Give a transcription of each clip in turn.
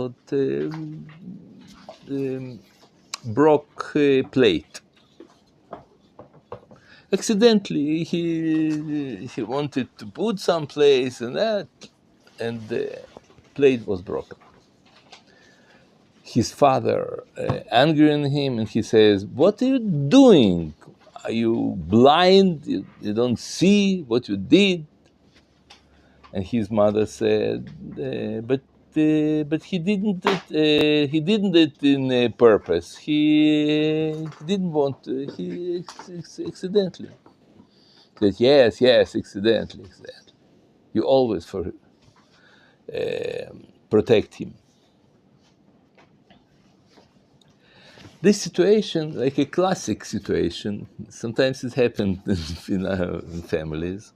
about broke plate. Accidentally, he wanted to put someplace and the plate was broken. His father angry on him, and he says, "What are you doing? Are you blind? You don't see what you did?" And his mother said, "But he didn't it in purpose. He didn't want to. He accidentally." That yes, accidentally. You always protect him. This situation, like a classic situation, sometimes it happens in families,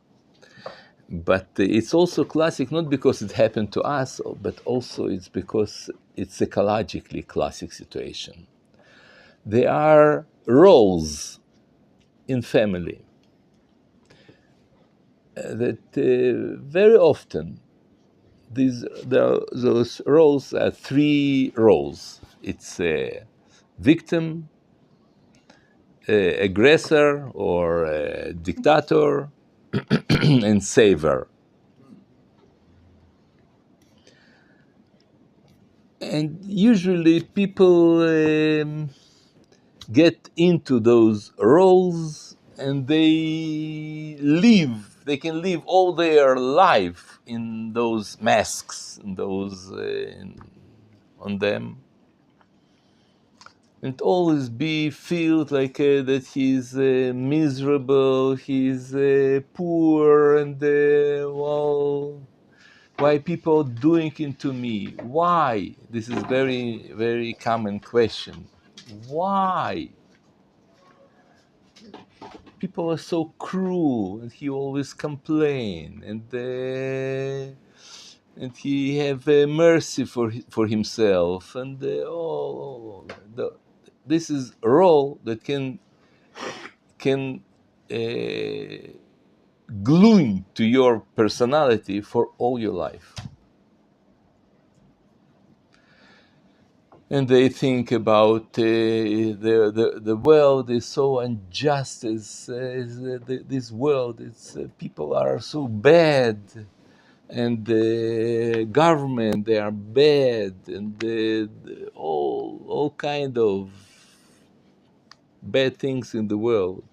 but it's also classic not because it happened to us, but also it's because it's psychologically classic situation. There are roles in family that very often those roles are three roles. It's a victim, aggressor or dictator, and saver. And usually people get into those roles and they can live all their life in those masks, in those on them, and always feel like that he's miserable, he's poor, and well, why people doing it to me? Why? This is very, very common question. Why? People are so cruel, and he always complain, and he have mercy for himself, and this is a role that can glue to your personality for all your life. And they think about the world is so unjust. This world, people are so bad, and the government, they are bad, and all kind of bad things in the world.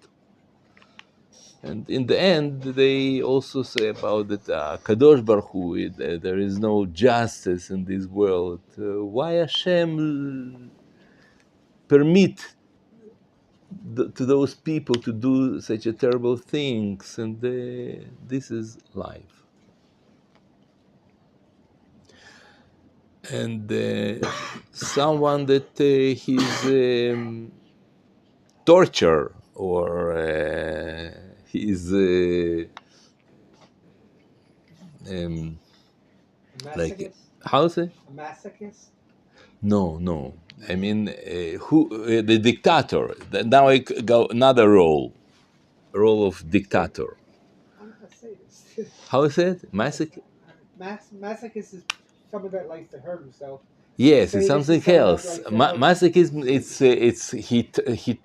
And in the end, they also say about that Kadosh Baruch Hu, there is no justice in this world. Why Hashem permit to those people to do such a terrible things? And this is life. And someone that he's torture or he's like, how to say? A masochist? No. I mean, the dictator. Now I go another role of dictator. I'm a sadist. How is it? Masochist? Masochist is someone that likes to hurt himself. Yes, it's Sadist something is someone that else. likes to hurt Masochism, it's he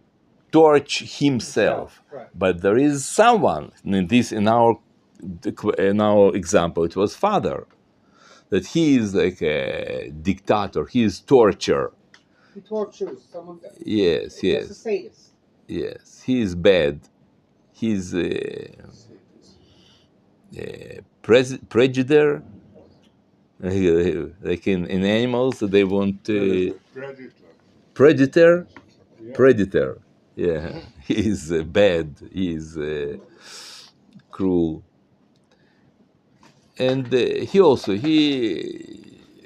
torch himself. Right. But there is someone in our example, it was father, that he is like a dictator. He is torture. He tortures someone. Yes. That's a sadist. Yes, he is bad. He's predator. Like in animals, they want predator. Yeah. Predator. Yeah, he's bad. He's cruel, and he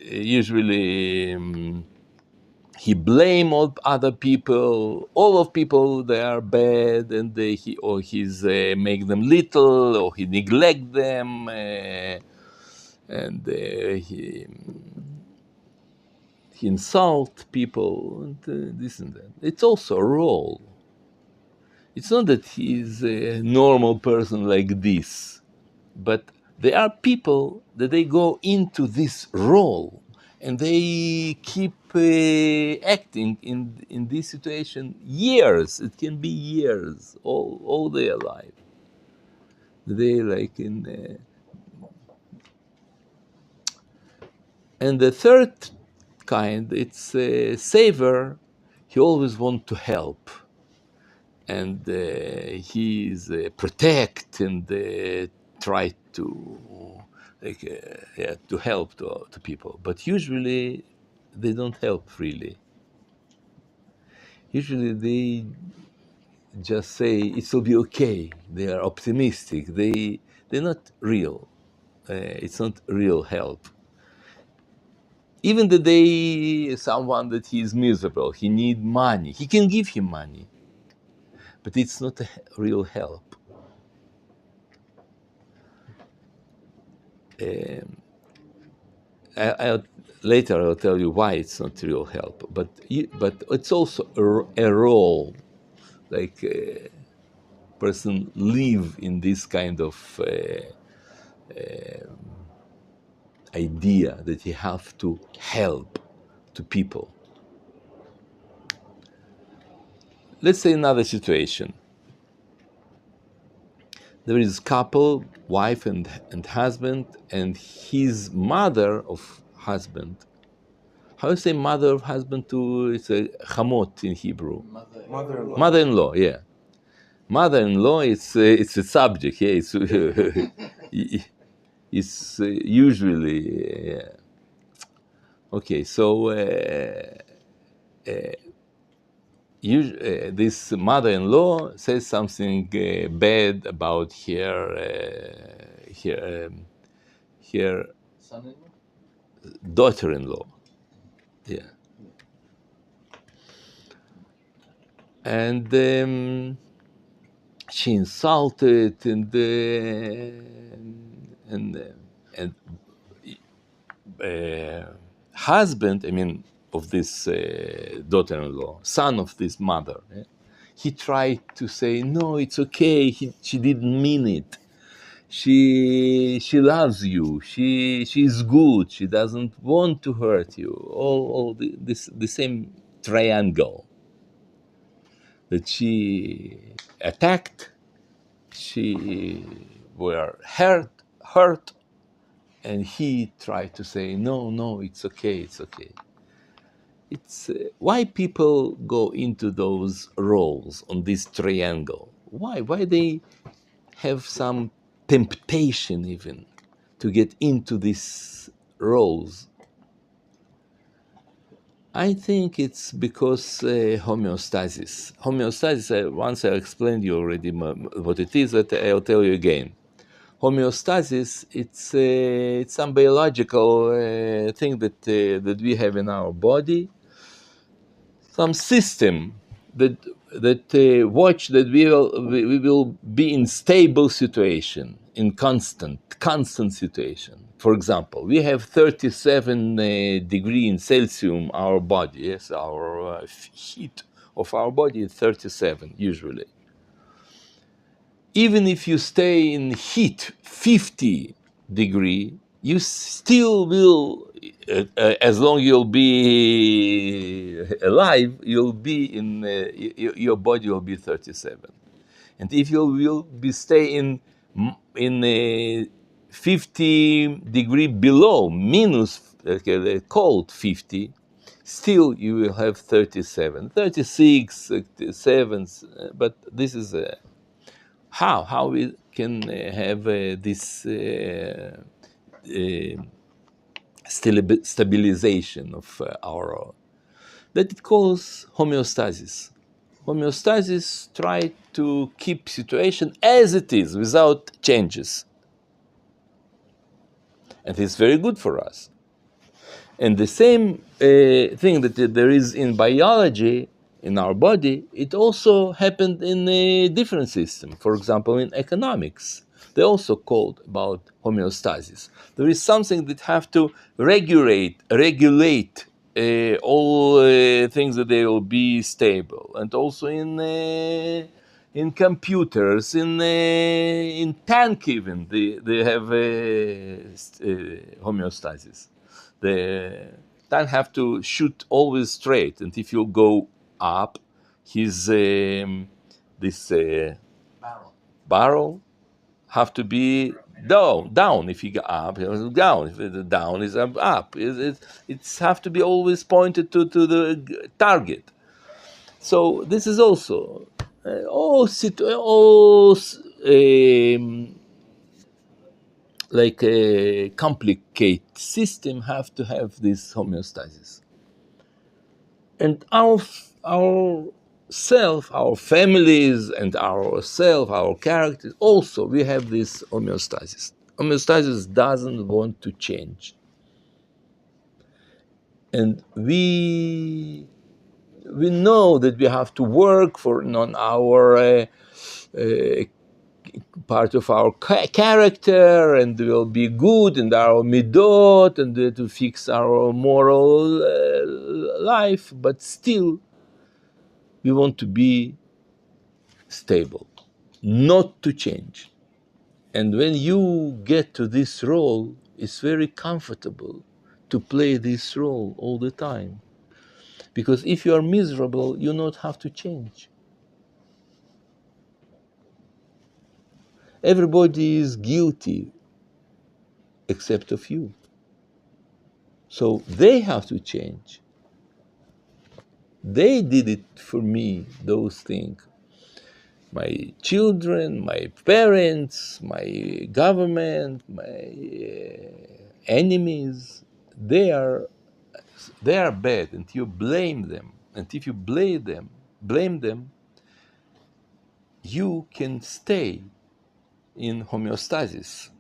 usually. He blame all other people. All of people, they are bad, and he's make them little, or he neglect them, and he insult people, and this and that. It's also a role. It's not that he's a normal person like this, but there are people that they go into this role, and they keep acting in this situation years. It can be years, all their life. They like in, and the third kind, it's saver. He always want to help, and he's protect and try to like yeah, to help to people. But usually they don't help really. Usually they just say it will be okay. They are optimistic. They're not real. It's not real help. Even the day someone that he is miserable, he need money. He can give him money, but it's not a real help. I'll, later I'll tell you why it's not real help. But it's also a role, like a person live in this kind of idea that you have to help to people. Let's say another situation. There is couple, wife and husband, and his mother of husband. How you say mother of husband to? It's a chamot in Hebrew. Mother-in-law. Mother-in-law, yeah. Mother-in-law, it's a subject, yeah. It's usually yeah. Okay. So this mother-in-law says something bad about her Son-in-law? daughter-in-law. Yeah. And she insulted and husband, I mean, of this daughter-in-law, son of this mother, he tried to say, no, it's okay. She didn't mean it. She loves you. She's good. She doesn't want to hurt you. All the same triangle that she attacked. She were hurt, and he tried to say, no, it's okay, it's okay. It's why people go into those roles on this triangle. Why they have some temptation even to get into these roles. I think it's because homeostasis. Homeostasis, once I explained you already what it is, but I'll tell you again. Homeostasis, it's some biological thing that we have in our body, some system that watch that we will be in stable situation, in constant situation. For example, we have 37 degree in Celsius our body. Yes, our heat of our body is 37 usually. Even if you stay in heat 50 degree, you still will, as long you'll be alive, you'll be in, your body will be 37. And if you will be stay in 50 degree below, minus cold 50, still you will have 37, 36, 37, but this is how we can have this stabilization of our that it calls homeostasis. Homeostasis try to keep situation as it is without changes, and it's very good for us. And the same thing that there is in biology in our body, it also happened in a different system. For example, in economics, they also called about homeostasis. There is something that have to regulate all things that they will be stable, and also in computers, in tank even they have homeostasis. doesn't have to shoot always straight. And if you go up, his this barrel have to be down. If you go up, it's down. If it's down, is up. It's have to be always pointed to the target. So this is also like a complicated system have to have this homeostasis. And our self, our families, and our characters, also we have this homeostasis. Homeostasis doesn't want to change. And we know that we have to work on our part of our character, and will be good, and our midot, and to fix our moral life, but still we want to be stable, not to change. And when you get to this role, it's very comfortable to play this role all the time. Because if you are miserable, you don't have to change. Everybody is guilty except of you. So they have to change. They did it for me, those things. My children, my parents, my government, my enemies, they are bad, and you blame them. And if you blame them, you can stay in homeostasis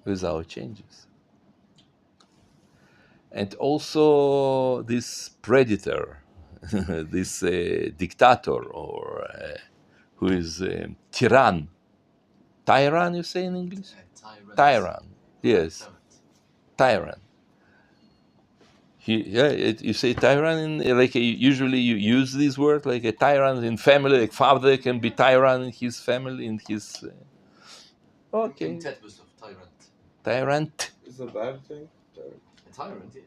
without changes. And also this predator, this dictator, or who is tyrann. Tyrann, you say in English? Tyrann, yes. Tyrant. You say tyrant, like usually you use this word, like a tyrant in family, like father can be tyrant in his family, in his... okay. Tyrant. Is a bad thing? A tyrant, yeah.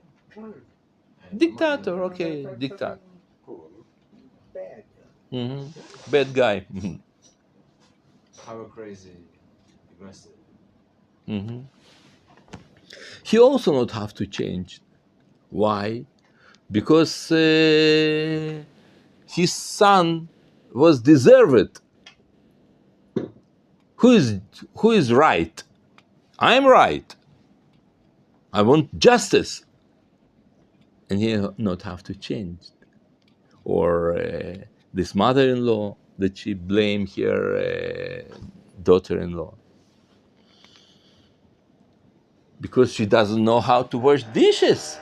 Dictator, okay, dictator. Cool. Bad. Mm-hmm. Bad guy. Power crazy, aggressive. Mm-hmm. He also not have to change. Why? Because his son was deserved. Who is right? I'm right. I want justice, and he not have to change. Or this mother-in-law that she blamed her daughter-in-law because she doesn't know how to wash dishes.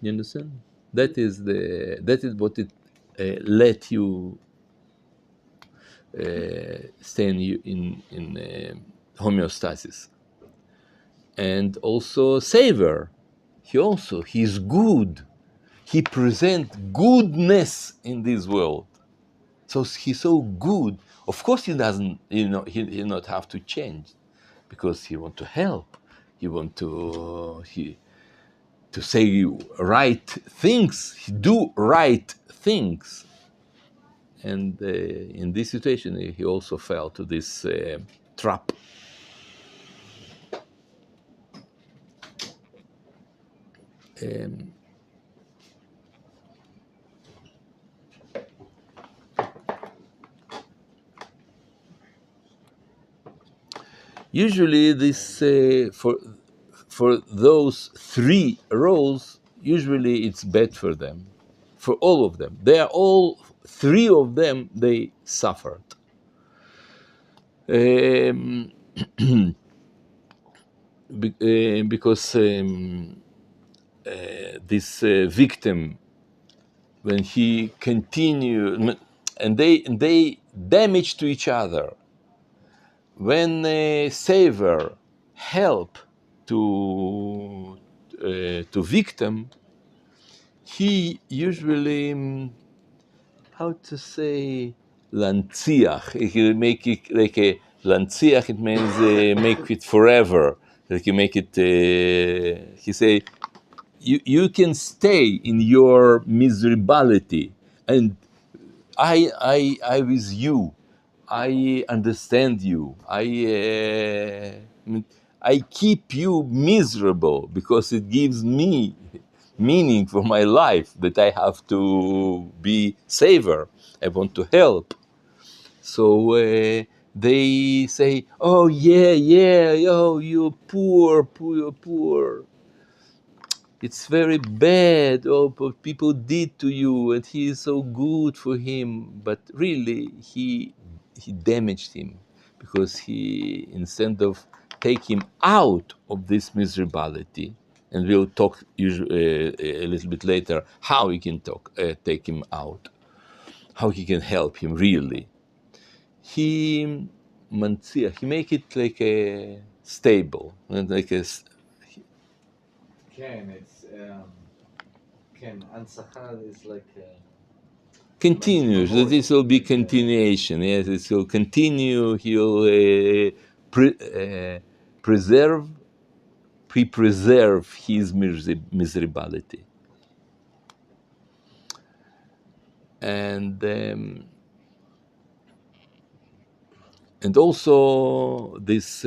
You understand? That is what it let you stay in homeostasis. And also savor. He's good. He presents goodness in this world. So he's so good. Of course he doesn't, he not have to change, because he want to help. He want to say right things, do right things. And in this situation, he also fell to this trap. Usually, this for those three roles, usually it's bad for them, for all of them. They are all three of them. They suffered. Because this victim, when he continued, and they damage to each other. When saver help to victim, he usually, how to say, lanziach. He make it like a lanziach. It means make it forever. Like you make it. He say, you can stay in your miserability, and I with you. I understand you. I keep you miserable because it gives me meaning for my life, that I have to be saver. I want to help. So they say, "Oh yeah, yeah, oh you're poor. It's very bad. Oh, what people did to you, and he is so good for him." But really, he damaged him, because he, instead of take him out of this miserability, and we'll talk a little bit later how he can take him out, how he can help him really. He he make it like a stable, and like a It's Ansachar is like continues. That this will be like, continuation. Yes, it will continue. He'll preserve, preserve his miserability, and also this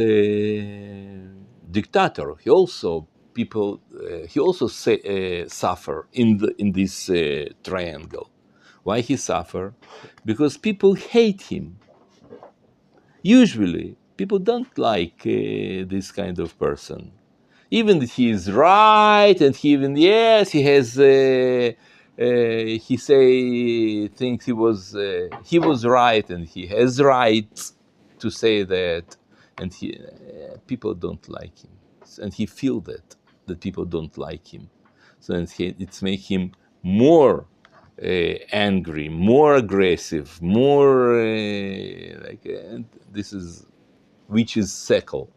dictator. He also people. He also suffer in this triangle. Why he suffer? Because people hate him. Usually, people don't like this kind of person. Even if he is right, and he even, yes, he has. He say thinks he was right, and he has rights to say that, and people don't like him, and he feel that people don't like him, so it's make him more angry, more aggressive, more and this is witch's circle.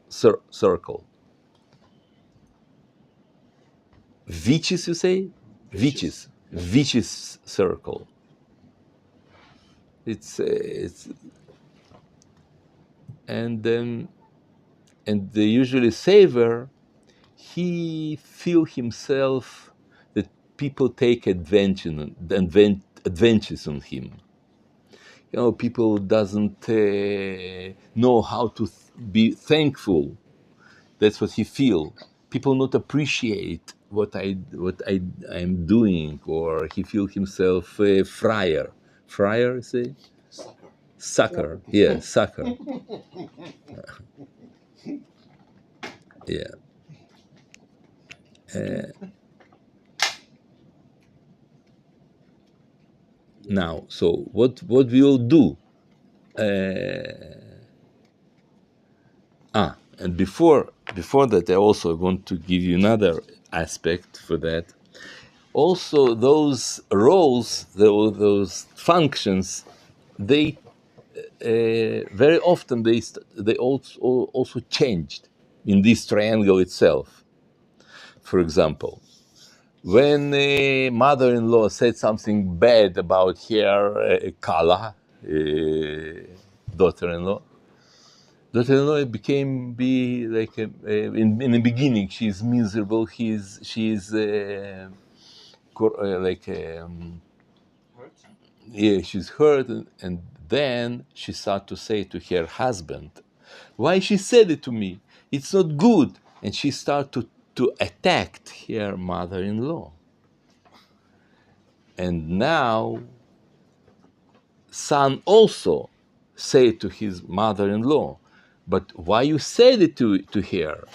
Vicious, you say? Vicious. Vicious circle. It's and the usually saver, he feel himself that people take advantages on him. People doesn't know how to be thankful. That's what he feel. People not appreciate what I'm doing, or he feel himself friar. Friar, say? Sucker. Yeah, sucker. Yeah. Now, so what we'll do? And before that, I also want to give you another aspect for that. Also, those roles, those functions, they very often they also changed in this triangle itself. For example, when a mother-in-law said something bad about her Kala, daughter-in-law, daughter-in-law became be like in the beginning she's miserable. She's like hurt. yeah, she's hurt, and then she started to say to her husband, "Why she said it to me? It's not good." And she started to attack her mother-in-law. And now, son also said to his mother-in-law, "But why you said it to her?"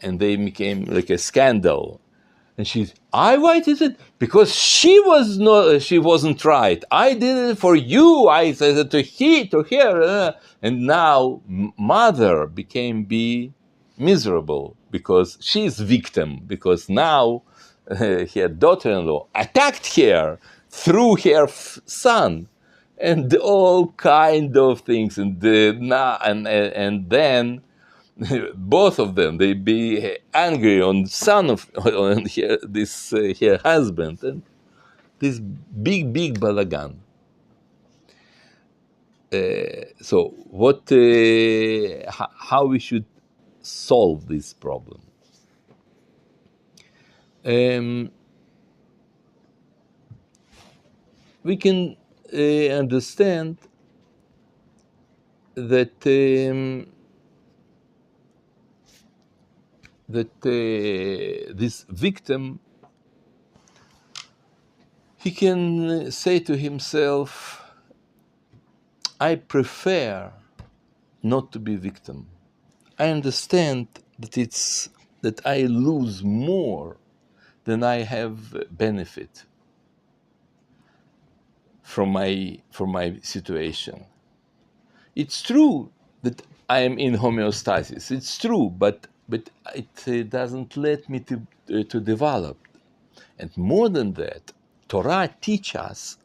And they became like a scandal. And why is it? Because she wasn't right. I did it for you. I said it to her. And now mother became be miserable because she's victim. Because now her daughter-in-law attacked her through her son, and all kind of things. And and then both of them, they be angry on son of on her husband, and this big balagan. So what how we should solve this problem. We can understand that this victim, he can say to himself, I prefer not to be victim. I understand that I lose more than I have benefit from my situation. It's true that I am in homeostasis. It's true, but it doesn't let me to develop. And more than that, Torah teaches us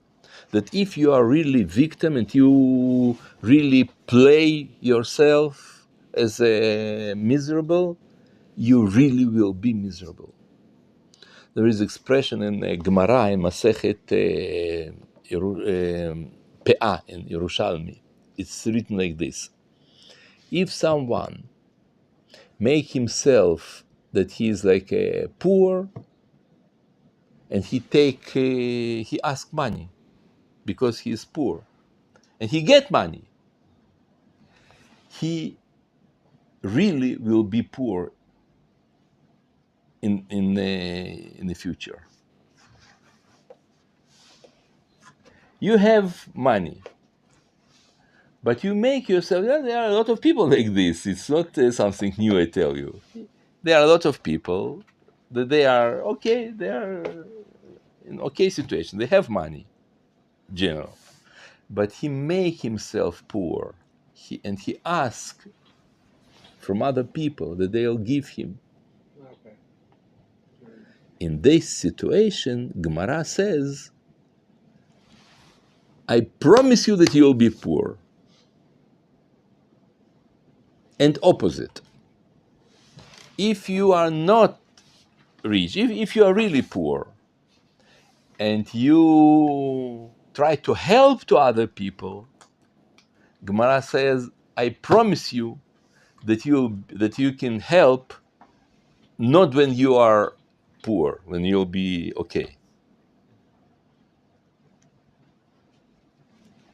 that if you are really victim and you really play yourself as a miserable, you really will be miserable. There is expression in Gemara in Masechet Pe'ah in Yerushalmi. It's written like this: if someone make himself that he is like a poor, and he ask money because he is poor, and he get money, he really will be poor in the future. You have money, but you make yourself. There are a lot of people like this. It's not something new, I tell you. There are a lot of people that they are okay. They are in okay situation. They have money, general, but he make himself poor. And he ask from other people that they'll give him. Okay. In this situation, Gemara says, I promise you that you'll be poor. And opposite. If you are not rich, if you are really poor, and you try to help to other people, Gemara says, I promise you that you can help not when you are poor, when you'll be okay.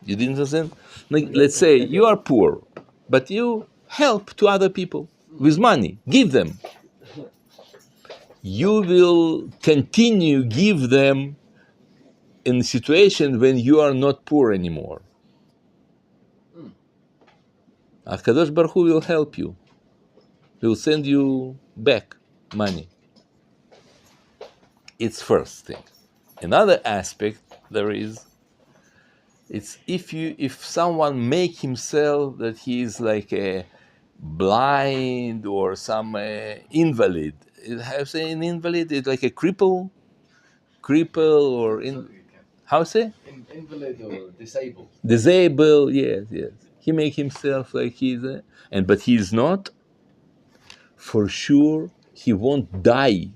You didn't understand? Like, let's say you are poor, but you help to other people with money. Give them. You will continue give them in a situation when you are not poor anymore. HaKadosh Baruch Hu will help you. He will send you back money. It's first thing. Another aspect there is, it's if someone make himself that he is like a blind or some invalid. Have say an invalid? It's like a cripple or how say? Invalid or disabled. Disabled, yes. He make himself like he's but he's not. For sure, he won't die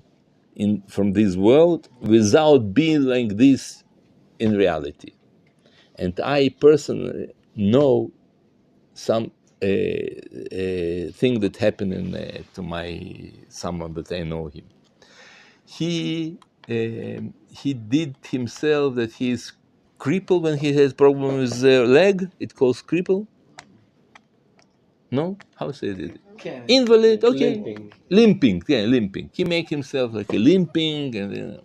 from this world without being like this in reality. And I personally know some thing that happened to someone that I know him. He did himself that he is crippled when he has problem with the leg. It calls cripple. No, how say it? Invalid. Okay, limping. Yeah, limping. He make himself like a limping, and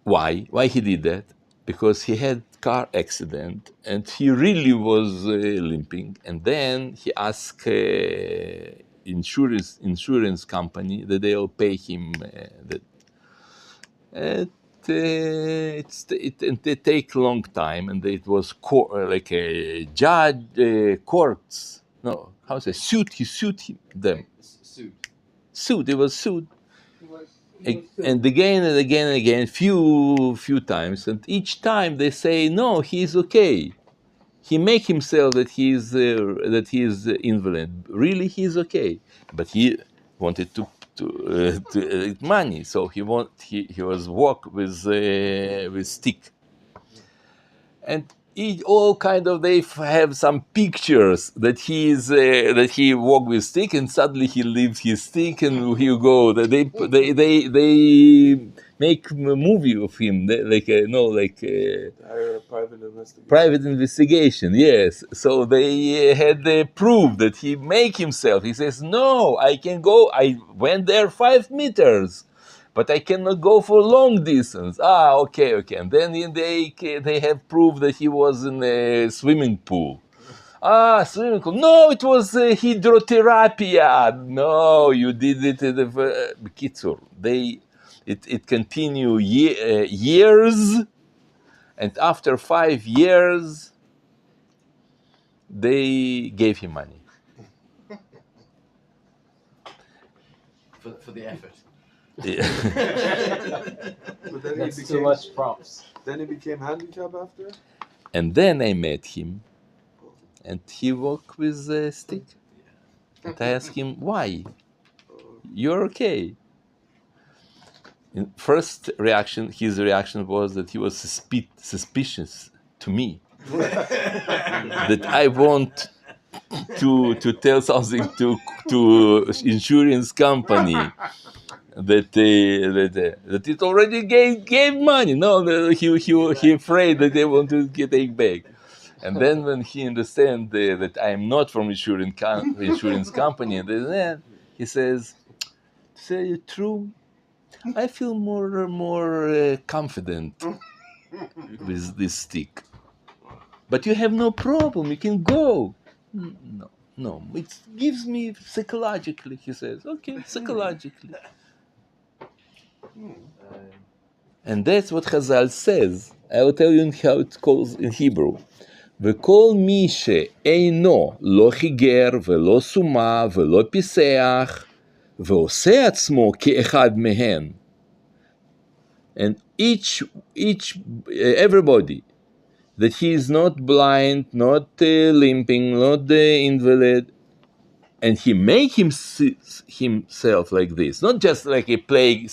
why? Why he did that? Because he had car accident and he really was limping. And then he asked insurance company that they'll pay him that. It take a long time, and it was like a judge courts. No, how say suit? He sued them. Sued. It was sued. And again and again and again, few times, and each time they say no, he's okay. He make himself that he is invalid. Really, he's okay, but he wanted to money, so he was walk with stick. And all kind of they have some pictures that he walk with stick and suddenly he leaves his stick and he go. They make a movie of him private investigation. Yes, so they had proof that he make himself. He says, "No, I can go. I went there 5 meters." But I cannot go for long distance. Okay. And then they have proof that he was in a swimming pool. Swimming pool. No, it was hydrotherapy. No, you did it in the B'kitzur. It continued years, and after 5 years, they gave him money. For the effort. Yeah. But then That's he too much props. Then he became handicapped after? And then I met him, and he walked with a stick. And I asked him, why? You're okay. First reaction, his reaction was that he was suspicious to me. That I want to tell something to insurance company that it already gave money. No, he afraid that they want to take back. And then when he understand that I am not from insurance company, and then he says, to say the truth, I feel more confident with this stick. But you have no problem. You can go. No. It gives me psychologically. He says, okay, psychologically. And that's what Chazal says. I will tell you how it calls in Hebrew. וכל מי שאינו לא חיגר ולא סומה ולא פיסח ועושה עצמו כאחד מהן. And everybody, that he is not blind, not limping, not invalid, and he make himself like this, not just like a play,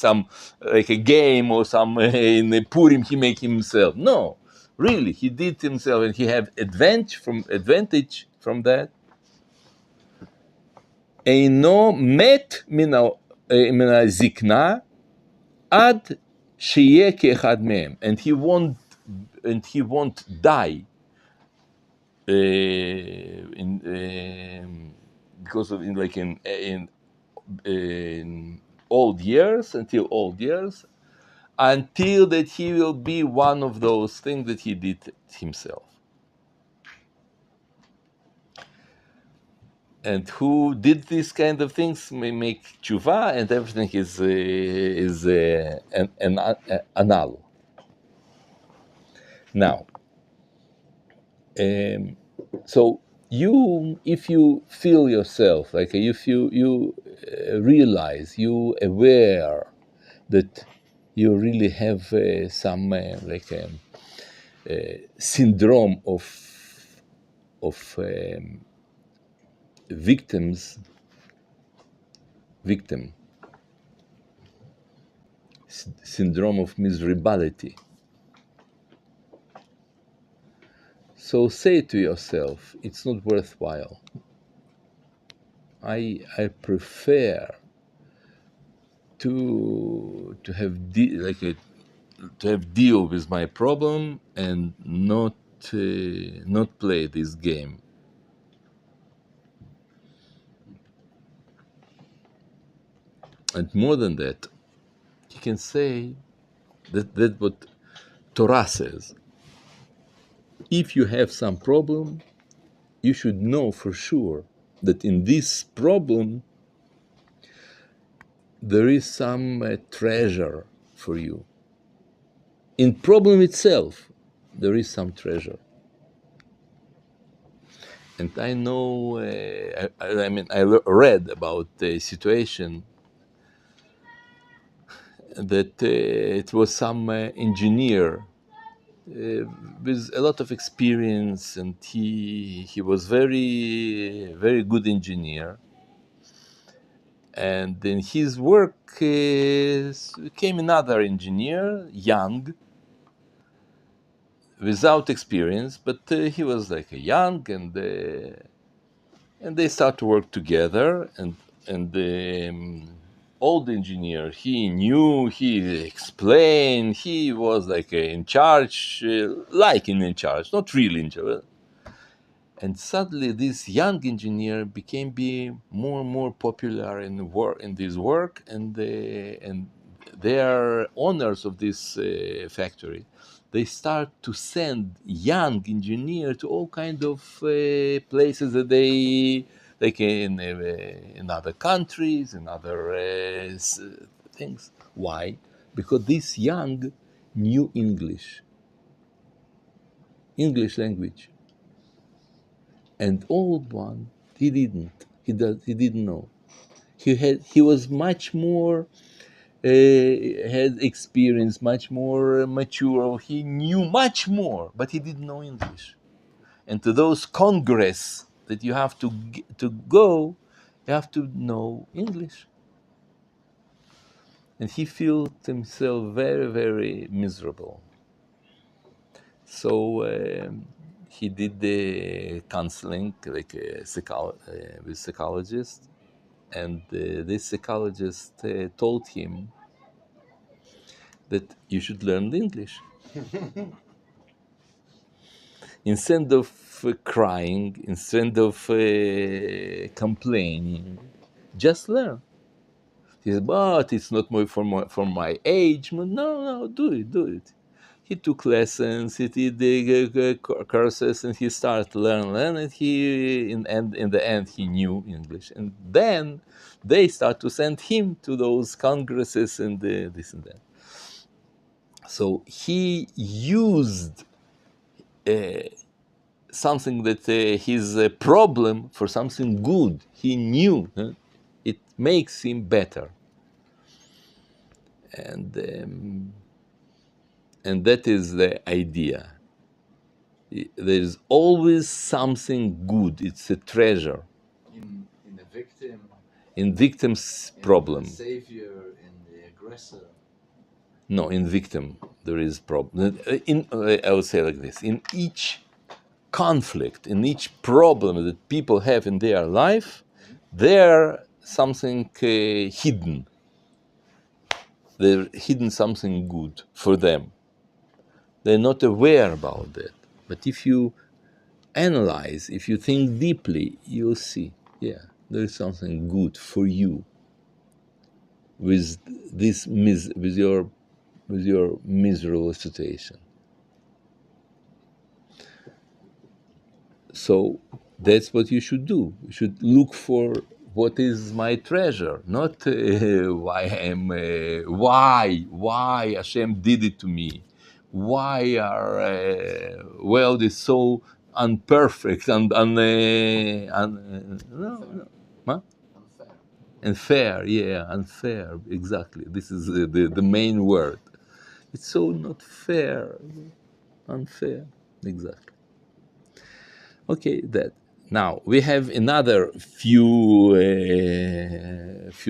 like a game or some in the Purim he make himself. No, really, he did himself, and he have advantage from that. אינו מת מן הזקנה עד שיהיה כאחד מהם, and he won't die because of in old years, until that he will be one of those things that he did himself. And who did these kind of things may make tshuva, and everything is anal. Now, so if you feel yourself, like if you realize, you aware that you really have some syndrome of victim, syndrome of miserability. So say to yourself, it's not worthwhile. I prefer to have deal with my problem and not play this game. And more than that, you can say that what Torah says. If you have some problem, you should know for sure that in this problem there is some treasure for you. In problem itself, there is some treasure. And I know, I read about a situation that it was some engineer with a lot of experience, and he was very, very good engineer. And in his work came another engineer, young, without experience, but he was like a young, and they start to work together. And the old engineer, he knew, he explained, he was like in charge, in charge, not really in charge. And suddenly, this young engineer became more and more popular in this work, and they are owners of this factory. They start to send young engineer to all kind of places that they like in other countries, in other things. Why? Because this young knew English language. And old one, he didn't. He didn't know. He was much more had experience, much more mature. He knew much more, but he didn't know English. And to those congress that you have to go, you have to know English. And he felt himself very, very miserable. So he did the counseling, like with psychologist, and this psychologist told him that you should learn English. Instead of crying, instead of complaining, just learn. He said, but it's not for my age. No, do it. He took lessons, he did the courses, and he started to learn. And in the end, he knew English. And then they start to send him to those congresses and this and that. So he used something that his problem for something good. He knew it makes him better. And that is the idea. There is always something good. It's a treasure. In the victim. In victim's problem. In the savior, in the aggressor. No, in victim there is problem. I would say like this: in each conflict, in each problem that people have in their life, there something hidden. They're hidden something good for them. They're not aware about that. But if you analyze, if you think deeply, you'll see, yeah, there is something good for you with this with your miserable situation. So that's what you should do. You should look for what is my treasure, not why Hashem did it to me, why our world is so unperfect and no. Huh? Unfair, yeah, unfair, exactly. This is the main word. It's so not fair, unfair, exactly. Okay, that. Now we have another few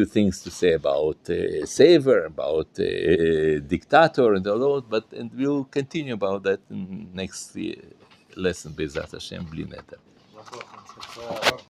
things to say about savior, about dictator, and all that, and we'll continue about that in next lesson. Bezat Hashem, bli neder.